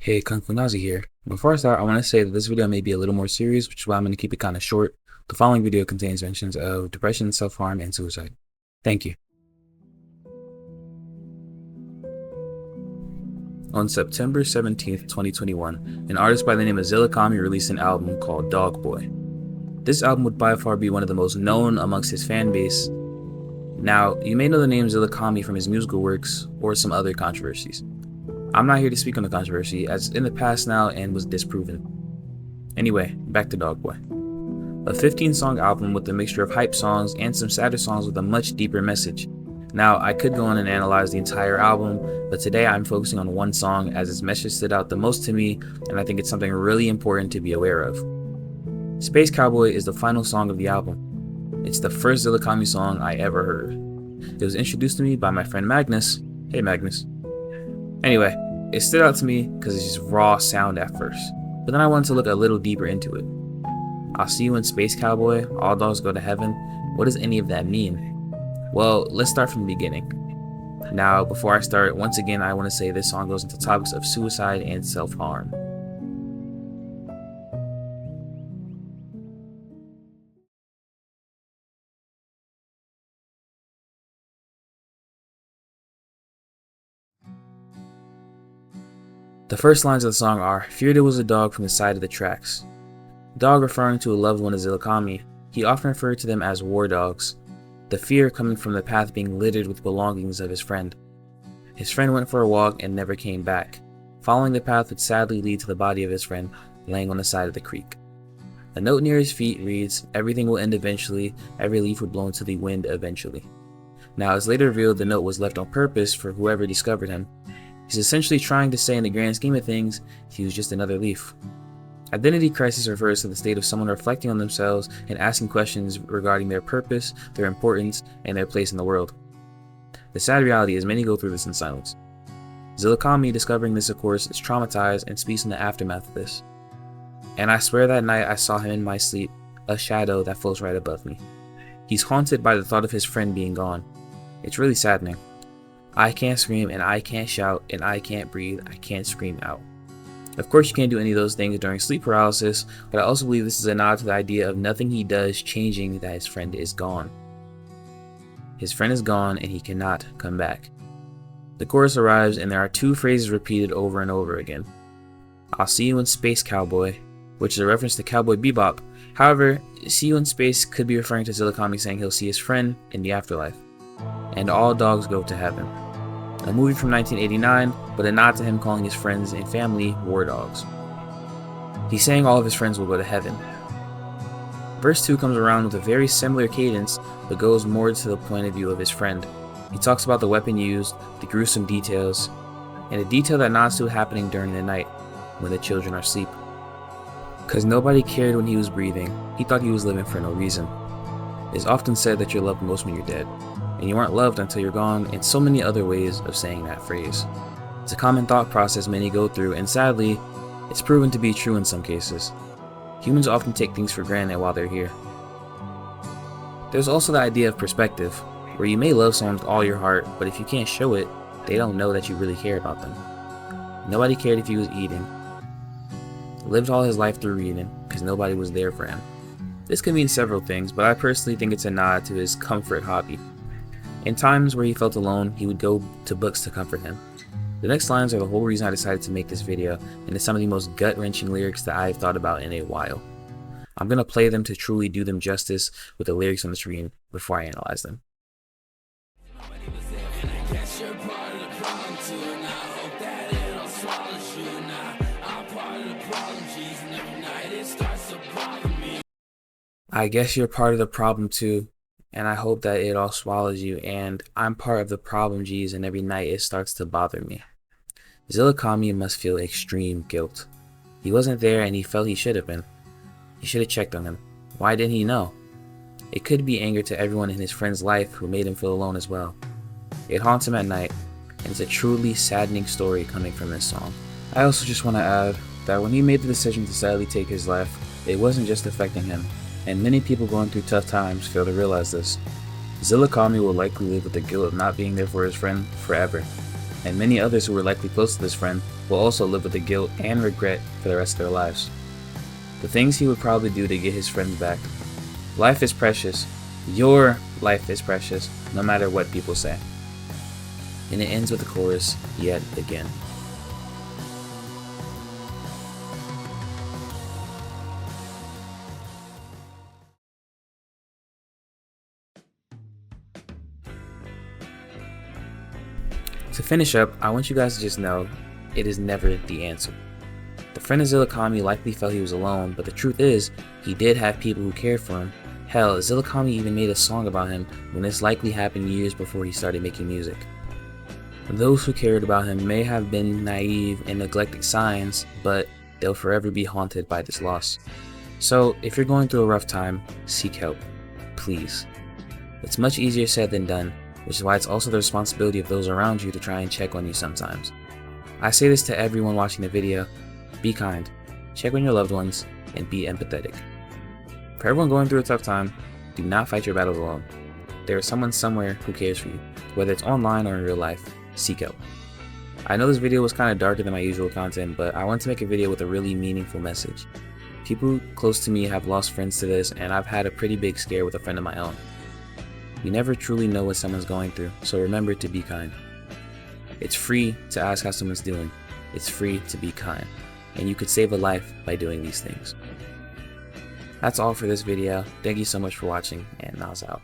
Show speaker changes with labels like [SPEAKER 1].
[SPEAKER 1] Hey, Kungfunazzy here. Before I start, I want to say that this video may be a little more serious, which is why I'm going to keep it kind of short. The following video contains mentions of depression, self-harm, and suicide. Thank you. On September 17th, 2021, an artist by the name of Zillakami released an album called Cowboy. This album would by far be one of the most known amongst his fan base. Now, you may know the name Zillakami from his musical works or some other controversies. I'm not here to speak on the controversy, as in the past now and was disproven. Anyway, back to Cowboy. A 15-song album with a mixture of hype songs and some sadder songs with a much deeper message. Now, I could go on and analyze the entire album, but today I'm focusing on one song as its message stood out the most to me, and I think it's something really important to be aware of. Space Cowboy is the final song of the album. It's the first Zillakami song I ever heard. It was introduced to me by my friend Magnus. Hey Magnus. Anyway, it stood out to me because it's just raw sound at first, but then I wanted to look a little deeper into it. I'll see you in Space Cowboy, all dogs go to heaven. What does any of that mean? Well, let's start from the beginning. Now, before I start, once again I want to say this song goes into topics of suicide and self-harm. The first lines of the song are, "Feared it was a dog from the side of the tracks." Dog referring to a loved one of Zillakami, he often referred to them as war dogs. The fear coming from the path being littered with belongings of his friend. His friend went for a walk and never came back. Following the path would sadly lead to the body of his friend, laying on the side of the creek. A note near his feet reads, "Everything will end eventually, every leaf would blow into the wind eventually." Now, it's later revealed the note was left on purpose for whoever discovered him. He's essentially trying to say in the grand scheme of things, he was just another leaf. Identity crisis refers to the state of someone reflecting on themselves and asking questions regarding their purpose, their importance, and their place in the world. The sad reality is many go through this in silence. Zillakami, discovering this of course, is traumatized and speaks in the aftermath of this. "And I swear that night I saw him in my sleep, a shadow that floats right above me." He's haunted by the thought of his friend being gone. It's really saddening. I can't scream and I can't shout and I can't breathe, I can't scream out. Of course you can't do any of those things during sleep paralysis, but I also believe this is a nod to the idea of nothing he does changing that his friend is gone. His friend is gone and he cannot come back. The chorus arrives and there are two phrases repeated over and over again. "I'll see you in Space Cowboy," which is a reference to Cowboy Bebop. However, "see you in space" could be referring to Zillakami saying he'll see his friend in the afterlife. And "all dogs go to heaven." A movie from 1989, but a nod to him calling his friends and family war dogs. He's saying all of his friends will go to heaven. Verse 2 comes around with a very similar cadence, but goes more to the point of view of his friend. He talks about the weapon used, the gruesome details, and a detail that nods to it happening during the night, when the children are asleep. Cause nobody cared when he was breathing, he thought he was living for no reason. It's often said that you're loved most when you're dead, and you aren't loved until you're gone, and so many other ways of saying that phrase. It's a common thought process many go through, and sadly, it's proven to be true in some cases. Humans often take things for granted while they're here. There's also the idea of perspective, where you may love someone with all your heart, but if you can't show it, they don't know that you really care about them. Nobody cared if he was eating. Lived all his life through reading, because nobody was there for him. This could mean several things, but I personally think it's a nod to his comfort hobby. In times where he felt alone, he would go to books to comfort him. The next lines are the whole reason I decided to make this video, and it's some of the most gut-wrenching lyrics that I've thought about in a while. I'm gonna play them to truly do them justice with the lyrics on the screen before I analyze them. I guess you're part of the problem too, and I hope that it all swallows you, and I'm part of the problem, geez, and every night it starts to bother me. Zillakami must feel extreme guilt. He wasn't there and he felt he should have been. He should have checked on him. Why didn't he know? It could be anger to everyone in his friend's life who made him feel alone as well. It haunts him at night, and it's a truly saddening story coming from this song. I also just want to add that when he made the decision to sadly take his life, it wasn't just affecting him, and many people going through tough times fail to realize this. Zillakami will likely live with the guilt of not being there for his friend forever, and many others who were likely close to this friend will also live with the guilt and regret for the rest of their lives. The things he would probably do to get his friends back. Life is precious. Your life is precious, no matter what people say. And it ends with the chorus, yet again. To finish up, I want you guys to just know, it is never the answer. The friend of Zillakami likely felt he was alone, but the truth is, he did have people who cared for him. Hell, Zillakami even made a song about him when this likely happened years before he started making music. Those who cared about him may have been naive and neglected signs, but they'll forever be haunted by this loss. So, if you're going through a rough time, seek help. Please. It's much easier said than done, which is why it's also the responsibility of those around you to try and check on you sometimes. I say this to everyone watching the video: be kind, check on your loved ones, and be empathetic. For everyone going through a tough time, do not fight your battles alone. There is someone somewhere who cares for you, whether it's online or in real life. Seek help. I know this video was kind of darker than my usual content, but I wanted to make a video with a really meaningful message. People close to me have lost friends to this, and I've had a pretty big scare with a friend of my own. You never truly know what someone's going through, so remember to be kind. It's free to ask how someone's doing. It's free to be kind. And you could save a life by doing these things. That's all for this video. Thank you so much for watching, and Nas out.